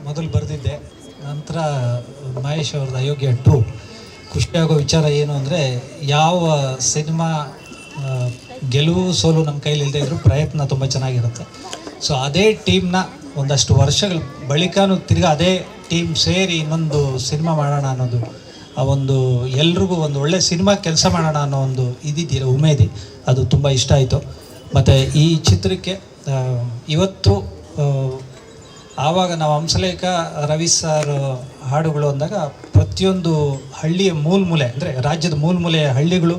ಮೊದಲು ಬರೆದಿದ್ದೆ. ನಂತರ ಮಹೇಶ್ ಅವ್ರದ್ದು ಅಯೋಗ್ಯ 2. ಖುಷಿಯಾಗೋ ವಿಚಾರ ಏನು ಅಂದರೆ, ಯಾವ ಸಿನಿಮಾ ಗೆಲುವು ಸೋಲು ನಮ್ಮ ಕೈಲಿ ಇಲ್ಲದೆ ಇದ್ರೂ ಪ್ರಯತ್ನ ತುಂಬ ಚೆನ್ನಾಗಿರುತ್ತೆ. ಸೊ ಅದೇ ಟೀಮ್ನ ಒಂದಷ್ಟು ವರ್ಷಗಳ ಬಳಿಕನೂ ತಿರ್ಗಿ ಅದೇ ಟೀಮ್ ಸೇರಿ ಇನ್ನೊಂದು ಸಿನಿಮಾ ಮಾಡೋಣ ಅನ್ನೋದು, ಆ ಒಂದು ಎಲ್ರಿಗೂ ಒಂದು ಒಳ್ಳೆ ಸಿನಿಮಾ ಕೆಲಸ ಮಾಡೋಣ ಅನ್ನೋ ಒಂದು ಇದಿದೆಯಲ್ಲ ಉಮೇದಿ, ಅದು ತುಂಬ ಇಷ್ಟ ಆಯಿತು. ಮತ್ತು ಈ ಚಿತ್ರಕ್ಕೆ ಇವತ್ತು ಆವಾಗ ನಾವು ಹಂಸಲೇಖ ರವಿ ಸರ್ ಹಾಡುಗಳು ಅಂದಾಗ ಪ್ರತಿಯೊಂದು ಹಳ್ಳಿಯ ಮೂಲೆ ಅಂದರೆ ರಾಜ್ಯದ ಮೂಲೆಯ ಹಳ್ಳಿಗಳು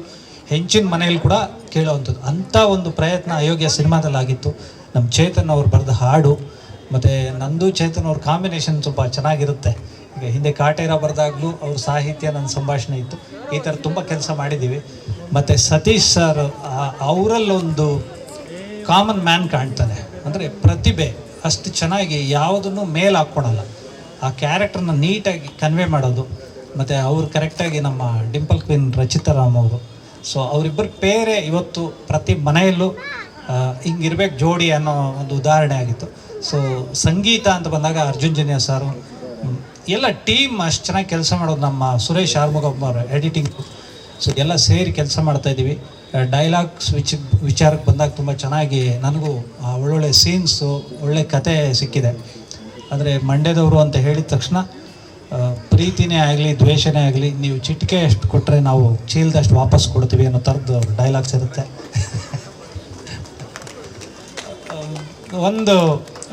ಹೆಂಚಿನ ಮನೆಯಲ್ಲಿ ಕೂಡ ಕೇಳೋವಂಥದ್ದು ಅಂಥ ಒಂದು ಪ್ರಯತ್ನ ಅಯೋಗ್ಯ ಸಿನಿಮಾದಲ್ಲಿ ಆಗಿತ್ತು. ನಮ್ಮ ಚೇತನ್ ಅವ್ರು ಬರೆದ ಹಾಡು ಮತ್ತು ನಂದು ಚೇತನ್ ಅವ್ರ ಕಾಂಬಿನೇಷನ್ ಸ್ವಲ್ಪ ಚೆನ್ನಾಗಿರುತ್ತೆ. ಈಗ ಹಿಂದೆ ಕಾಟೇರ ಬರೆದಾಗಲೂ ಅವ್ರ ಸಾಹಿತ್ಯ ನನ್ನ ಸಂಭಾಷಣೆ ಇತ್ತು. ಈ ಥರ ತುಂಬ ಕೆಲಸ ಮಾಡಿದ್ದೀವಿ. ಮತ್ತು ಸತೀಶ್ ಸರ್ ಅವರಲ್ಲೊಂದು ಕಾಮನ್ ಮ್ಯಾನ್ ಕಾಣ್ತಾನೆ, ಅಂದರೆ ಪ್ರತಿಭೆ ಅಷ್ಟು ಚೆನ್ನಾಗಿ ಯಾವುದನ್ನು ಮೇಲೆ ಹಾಕ್ಕೊಳಲ್ಲ, ಆ ಕ್ಯಾರೆಕ್ಟರ್ನ ನೀಟಾಗಿ ಕನ್ವೆ ಮಾಡೋದು. ಮತ್ತು ಅವರು ಕರೆಕ್ಟಾಗಿ ನಮ್ಮ ಡಿಂಪಲ್ ಕ್ವೀನ್ ರಚಿತಾ ರಾಮ್ ಅವರು, ಸೊ ಅವರಿಬ್ಬರು ಪೇರೆ ಇವತ್ತು ಪ್ರತಿ ಮನೆಯಲ್ಲೂ ಹಿಂಗಿರ್ಬೇಕು ಜೋಡಿ ಅನ್ನೋ ಒಂದು ಉದಾಹರಣೆ ಆಗಿತ್ತು. ಸೊ ಸಂಗೀತ ಅಂತ ಬಂದಾಗ ಅರ್ಜುನ್ ಜನ್ಯ ಸಾರು ಎಲ್ಲ ಟೀಮ್ ಅಷ್ಟು ಚೆನ್ನಾಗಿ ಕೆಲಸ ಮಾಡೋದು. ನಮ್ಮ ಸುರೇಶ್ ಆರ್ಮುಗಮ್ಮ ಅವರು ಎಡಿಟಿಂಗ್, ಸೊ ಎಲ್ಲ ಸೇರಿ ಕೆಲಸ ಮಾಡ್ತಾಯಿದ್ದೀವಿ. ಡೈಲಾಗ್ಸ್ ವಿಚಾರಕ್ಕೆ ಬಂದಾಗ ತುಂಬ ಚೆನ್ನಾಗಿ ನನಗೂ ಒಳ್ಳೊಳ್ಳೆ ಸೀನ್ಸು, ಒಳ್ಳೆ ಕತೆ ಸಿಕ್ಕಿದೆ. ಅಂದರೆ ಮಂಡ್ಯದವರು ಅಂತ ಹೇಳಿದ ತಕ್ಷಣ ಪ್ರೀತಿನೇ ಆಗಲಿ ದ್ವೇಷನೇ ಆಗಲಿ, ನೀವು ಚಿಟಿಕೆ ಎಷ್ಟು ಕೊಟ್ಟರೆ ನಾವು ಚೀಲದಷ್ಟು ವಾಪಸ್ ಕೊಡ್ತೀವಿ ಅನ್ನೋ ಥರದ್ದು ಡೈಲಾಗ್ಸ್ ಇರುತ್ತೆ. ಒಂದು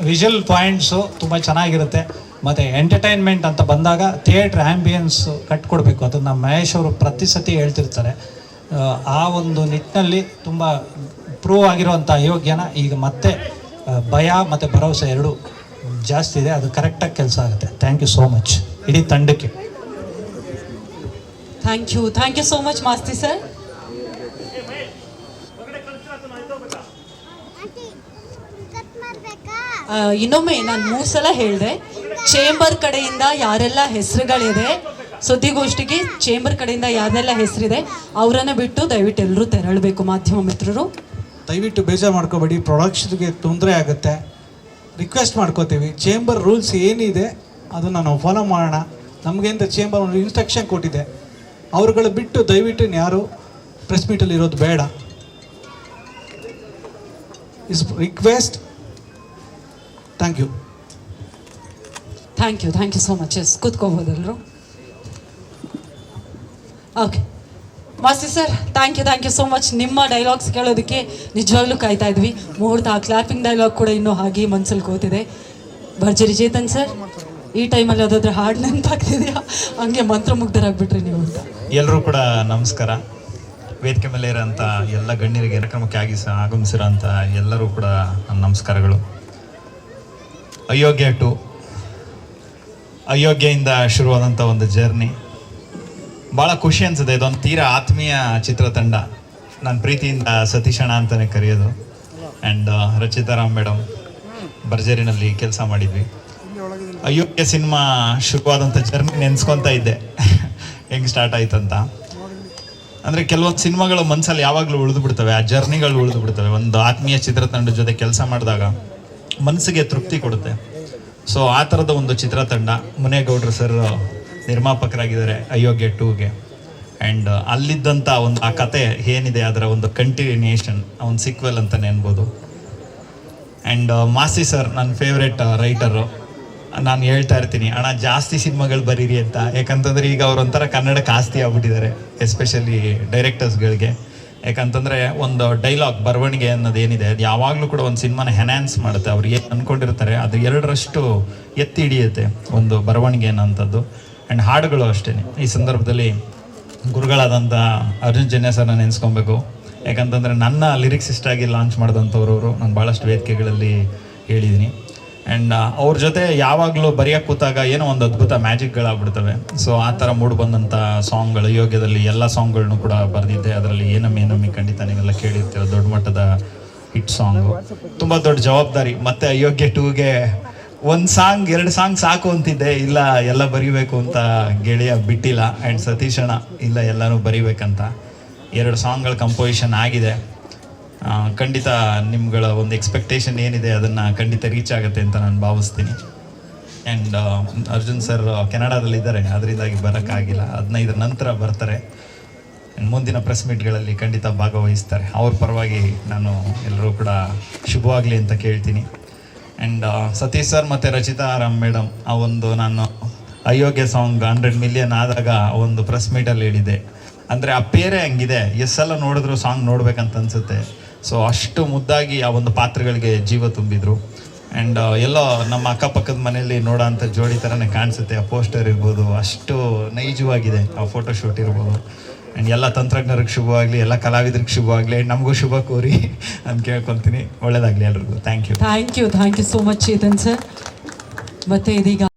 ವಿಜುವಲ್ ಪಾಯಿಂಟ್ಸು ತುಂಬ ಚೆನ್ನಾಗಿರುತ್ತೆ. ಮತ್ತು ಎಂಟರ್ಟೈನ್ಮೆಂಟ್ ಅಂತ ಬಂದಾಗ ಥಿಯೇಟ್ರ್ ಆ್ಯಂಬಿಯನ್ಸ್ ಕಟ್ಕೊಡ್ಬೇಕು. ಅದು ನಮ್ಮ ಮಹೇಶ್ ಅವರು ಪ್ರತಿ ಸತಿ ಹೇಳ್ತಿರ್ತಾರೆ. ಆ ಒಂದು ನಿಟ್ಟಿನಲ್ಲಿ ತುಂಬ ಪ್ರೂವ್ ಆಗಿರುವಂಥ ಅಯೋಗ್ಯನ ಈಗ ಮತ್ತೆ ಭಯ ಮತ್ತು ಭರವಸೆ ಎರಡೂ ಜಾಸ್ತಿ ಇದೆ. ಅದು ಕರೆಕ್ಟಾಗಿ ಕೆಲಸ ಆಗುತ್ತೆ. ಥ್ಯಾಂಕ್ ಯು ಸೋ ಮಚ್ ಇಡೀ ತಂಡಕ್ಕೆ. Thank you so much Masti sir. ಇನ್ನೊಮ್ಮೆ ನಾನು 3 ಸಲ ಹೇಳಿದೆ, ಚೇಂಬರ್ ಕಡೆಯಿಂದ ಯಾರೆಲ್ಲ ಹೆಸರುಗಳಿದೆ ಸುದ್ದಿಗೋಷ್ಠಿಗೆ, ಚೇಂಬರ್ ಕಡೆಯಿಂದ ಯಾರೆಲ್ಲ ಹೆಸರಿದೆ ಅವರನ್ನು ಬಿಟ್ಟು ದಯವಿಟ್ಟು ಎಲ್ಲರೂ ತೆರಳಬೇಕು. ಮಾಧ್ಯಮ ಮಿತ್ರರು ದಯವಿಟ್ಟು ಬೇಜಾರು ಮಾಡ್ಕೋಬೇಡಿ, ಪ್ರೊಡಕ್ಷನ್ಗೆ ತೊಂದರೆ ಆಗುತ್ತೆ. ರಿಕ್ವೆಸ್ಟ್ ಮಾಡ್ಕೋತೀವಿ, ಚೇಂಬರ್ ರೂಲ್ಸ್ ಏನಿದೆ ಅದನ್ನು ನಾವು ಫಾಲೋ ಮಾಡೋಣ. ನಮಗೆ ಅಂತ ಚೇಂಬರ್ ಒಂದು ಇನ್ಸ್ಟ್ರಕ್ಷನ್ ಕೊಟ್ಟಿದೆ, ಅವ್ರುಗಳು ಬಿಟ್ಟು ದಯವಿಟ್ಟು ಯಾರು ಪ್ರೆಸ್ ಮೀಟಲ್ಲಿ ಇರೋದು ಬೇಡ. Is request. Thank you so much. Yes, ಕೂತ್ಕೋಬೋದಲ್ರು? Okay Masti sir, thank you so much. ನಿಮ್ಮ ಡೈಲಾಗ್ಸ್ ಕೇಳೋದಕ್ಕೆ ನಿಜವಾಗ್ಲೂ ಕಾಯ್ತಾ ಇದ್ವಿ. ಮುಹೂರ್ತ ಆ ಕ್ಲಾಪಿಂಗ್ ಡೈಲಾಗ್ ಕೂಡ ಇನ್ನೂ ಹಾಗೆ ಮನ್ಸಲ್ಲಿ ಕೂತಿದೆ. ಭರ್ಜರಿ ಚೇತನ್ ಸರ್, ಈ ಟೈಮಲ್ಲಿ ಯಾವುದಾದ್ರೂ ಹಾಡು ನೆನಪಾಗ್ತಿದೆಯಾ? ಹಂಗೆ ಮಂತ್ರಮುಗ್ಧರಾಗ್ಬಿಟ್ರಿ ನೀವು ಅಂತ. ಎಲ್ಲರೂ ಕೂಡ ನಮಸ್ಕಾರ. ವೇದಿಕೆ ಮೇಲೆ ಇರೋಂಥ ಎಲ್ಲ ಗಣ್ಯರಿಗೆ ಕಾರ್ಯಕ್ರಮಕ್ಕೆ ಆಗಮಿಸಿರೋಂಥ ಎಲ್ಲರೂ ಕೂಡ ನಮಸ್ಕಾರಗಳು. ಅಯೋಗ್ಯ 2 ಅಯೋಗ್ಯೆಯಿಂದ ಶುರುವಾದಂಥ ಒಂದು ಜರ್ನಿ ಭಾಳ ಖುಷಿ ಅನಿಸುತ್ತೆ. ಇದೊಂದು ತೀರಾ ಆತ್ಮೀಯ ಚಿತ್ರತಂಡ. ನಾನು ಪ್ರೀತಿಯಿಂದ ಸತೀಶಣ್ಣ ಅಂತಲೇ ಕರೆಯೋದು. ಆ್ಯಂಡ್ ರಚಿತಾರಾಮ್ ಮೇಡಮ್ ಭರ್ಜರಿನಲ್ಲಿ ಕೆಲಸ ಮಾಡಿದ್ವಿ. ಅಯೋಗ್ಯ ಸಿನಿಮಾ ಶುರುವಾದಂಥ ಜರ್ನಿ ನೆನೆಸ್ಕೊತಾ ಇದ್ದೆ ಹೆಂಗೆ ಸ್ಟಾರ್ಟ್ ಆಯ್ತಂತ. ಅಂದರೆ ಕೆಲವೊಂದು ಸಿನಿಮಾಗಳು ಮನಸ್ಸಲ್ಲಿ ಯಾವಾಗಲೂ ಉಳಿದು ಬಿಡ್ತವೆ, ಆ ಜರ್ನಿಗಳು ಉಳಿದು ಬಿಡ್ತವೆ. ಒಂದು ಆತ್ಮೀಯ ಚಿತ್ರತಂಡದ ಜೊತೆ ಕೆಲಸ ಮಾಡಿದಾಗ ಮನಸ್ಸಿಗೆ ತೃಪ್ತಿ ಕೊಡುತ್ತೆ. ಸೊ ಆ ಥರದ ಒಂದು ಚಿತ್ರತಂಡ. ಮುನೇಗೌಡರು ಸರ್ ನಿರ್ಮಾಪಕರಾಗಿದ್ದಾರೆ ಅಯೋಗ್ಯ 2ಗೆ. ಆ್ಯಂಡ್ ಅಲ್ಲಿದ್ದಂಥ ಒಂದು ಆ ಕತೆ ಏನಿದೆ ಅದರ ಒಂದು ಕಂಟಿನ್ಯೂಷನ್, ಒಂದು ಸಿಕ್ವೆಲ್ ಅಂತಲೇ ಅನ್ಬೋದು. ಆ್ಯಂಡ್ ಮಾಸ್ತಿ ಸರ್ ನನ್ನ ಫೇವ್ರೆಟ್ ರೈಟರು. ನಾನು ಹೇಳ್ತಾ ಇರ್ತೀನಿ, ಅಣ್ಣ ಜಾಸ್ತಿ ಸಿನಿಮಾಗಳು ಬರೀರಿ ಅಂತ. ಯಾಕಂತಂದರೆ ಈಗ ಅವರೊಂಥರ ಕನ್ನಡಕ್ಕೆ ಆಸ್ತಿ ಆಗ್ಬಿಟ್ಟಿದ್ದಾರೆ, ಎಸ್ಪೆಷಲಿ ಡೈರೆಕ್ಟರ್ಸ್ಗಳಿಗೆ. ಯಾಕಂತಂದರೆ ಒಂದು ಡೈಲಾಗ್ ಬರವಣಿಗೆ ಅನ್ನೋದೇನಿದೆ ಅದು ಯಾವಾಗಲೂ ಕೂಡ ಒಂದು ಸಿನಿಮಾನ ಎನ್ಹ್ಯಾನ್ಸ್ ಮಾಡುತ್ತೆ. ಅವ್ರು ಏನು ಅಂದ್ಕೊಂಡಿರ್ತಾರೆ ಅದು 2ರಷ್ಟು ಎತ್ತಿ ಹಿಡಿಯುತ್ತೆ ಒಂದು ಬರವಣಿಗೆ ಅನ್ನೋಂಥದ್ದು. ಆ್ಯಂಡ್ ಹಾಡುಗಳು ಅಷ್ಟೇ. ಈ ಸಂದರ್ಭದಲ್ಲಿ ಗುರುಗಳಾದಂಥ ಅರ್ಜುನ್ ಜನ್ಯ ಸರ್ನ ನೆನೆಸ್ಕೊಬೇಕು. ಯಾಕಂತಂದರೆ ನನ್ನ ಲಿರಿಕ್ಸ್ ಇಷ್ಟಾಗಿ ಲಾಂಚ್ ಮಾಡಿದಂಥವ್ರವರು ನಾನು ಭಾಳಷ್ಟು ವೇದಿಕೆಗಳಲ್ಲಿ ಹೇಳಿದ್ದೀನಿ. ಆ್ಯಂಡ್ ಅವ್ರ ಜೊತೆ ಯಾವಾಗಲೂ ಬರೆಯೋಕ್ಕೆ ಕೂತಾಗ ಏನೋ ಒಂದು ಅದ್ಭುತ ಮ್ಯಾಜಿಕ್ಗಳಾಗ್ಬಿಡ್ತವೆ. ಸೊ ಆ ಥರ ಮೂಡ್ ಬಂದಂಥ ಸಾಂಗ್ಗಳು ಅಯೋಗ್ಯದಲ್ಲಿ ಎಲ್ಲ ಸಾಂಗ್ಗಳನ್ನೂ ಕೂಡ ಬರೆದಿದ್ದೆ. ಅದರಲ್ಲಿ ಏನಮ್ಮಿ ಖಂಡಿತ ನೀವೆಲ್ಲ ಕೇಳಿರ್ತೀರ, ದೊಡ್ಡ ಮಟ್ಟದ ಹಿಟ್ ಸಾಂಗು. ತುಂಬ ದೊಡ್ಡ ಜವಾಬ್ದಾರಿ. ಮತ್ತು ಅಯೋಗ್ಯ 2ಗೆ 1 ಸಾಂಗ್ 2 ಸಾಂಗ್ ಸಾಕು ಅಂತಿದ್ದೆ, ಇಲ್ಲ ಎಲ್ಲ ಬರಿಬೇಕು ಅಂತ ಗೆಳೆಯ ಬಿಟ್ಟಿಲ್ಲ. ಆ್ಯಂಡ್ ಸತೀಶಣ್ಣ ಇಲ್ಲ ಎಲ್ಲನೂ ಬರಿಬೇಕಂತ 2 ಸಾಂಗ್ಗಳ ಕಂಪೋಸಿಷನ್ ಆಗಿದೆ. ಖಂಡಿತ ನಿಮ್ಗಳ ಒಂದು ಎಕ್ಸ್ಪೆಕ್ಟೇಷನ್ ಏನಿದೆ ಅದನ್ನು ಖಂಡಿತ ರೀಚ್ ಆಗುತ್ತೆ ಅಂತ ನಾನು ಭಾವಿಸ್ತೀನಿ. ಆ್ಯಂಡ್ ಅರ್ಜುನ್ ಸರ್ ಕೆನಡಾದಲ್ಲಿದ್ದಾರೆ, ಅದರಿಂದಾಗಿ ಬರೋಕ್ಕಾಗಿಲ್ಲ. 15 ನಂತರ ಬರ್ತಾರೆ. ಆ್ಯಂಡ್ ಮುಂದಿನ ಪ್ರೆಸ್ ಮೀಟ್ಗಳಲ್ಲಿ ಖಂಡಿತ ಭಾಗವಹಿಸ್ತಾರೆ. ಅವ್ರ ಪರವಾಗಿ ನಾನು ಎಲ್ಲರೂ ಕೂಡ ಶುಭವಾಗಲಿ ಅಂತ ಕೇಳ್ತೀನಿ. ಆ್ಯಂಡ್ ಸತೀಶ್ ಸರ್ ಮತ್ತು ರಚಿತಾ ರಾಮ್ ಮೇಡಮ್ ಆ ಒಂದು ನಾನು ಅಯೋಗ್ಯ ಸಾಂಗ್ 100 ಮಿಲಿಯನ್ ಆದಾಗ ಒಂದು ಪ್ರೆಸ್ ಮೀಟಲ್ಲಿ ಹೇಳಿದ್ದೆ, ಅಂದರೆ ಆ ಪೇರೆ ಹಂಗಿದೆ, ಎಷ್ಟೆಲ್ಲ ನೋಡಿದ್ರು ಸಾಂಗ್ ನೋಡ್ಬೇಕಂತ ಅನಿಸುತ್ತೆ. ಸೊ ಅಷ್ಟು ಮುದ್ದಾಗಿ ಆ ಒಂದು ಪಾತ್ರಗಳಿಗೆ ಜೀವ ತುಂಬಿದ್ರು. ಆ್ಯಂಡ್ ಎಲ್ಲೋ ನಮ್ಮ ಅಕ್ಕಪಕ್ಕದ ಮನೆಯಲ್ಲಿ ನೋಡೋ ಅಂಥ ಜೋಡಿ ಥರನೇ ಕಾಣಿಸುತ್ತೆ. ಆ ಪೋಸ್ಟರ್ ಇರ್ಬೋದು, ಅಷ್ಟು ನೈಜವಾಗಿದೆ ಆ ಫೋಟೋಶೂಟ್ ಇರ್ಬೋದು. ಆ್ಯಂಡ್ ಎಲ್ಲ ತಂತ್ರಜ್ಞರಿಗೆ ಶುಭವಾಗಲಿ, ಎಲ್ಲ ಕಲಾವಿದರಿಗೆ ಶುಭವಾಗಲಿ, ನಮಗೂ ಶುಭ ಕೋರಿ ಅಂತ ಕೇಳ್ಕೊತೀನಿ. ಒಳ್ಳೇದಾಗಲಿ ಎಲ್ರಿಗೂ. Thank you thank you so much Chetan sir. ಮತ್ತು ಇದೀಗ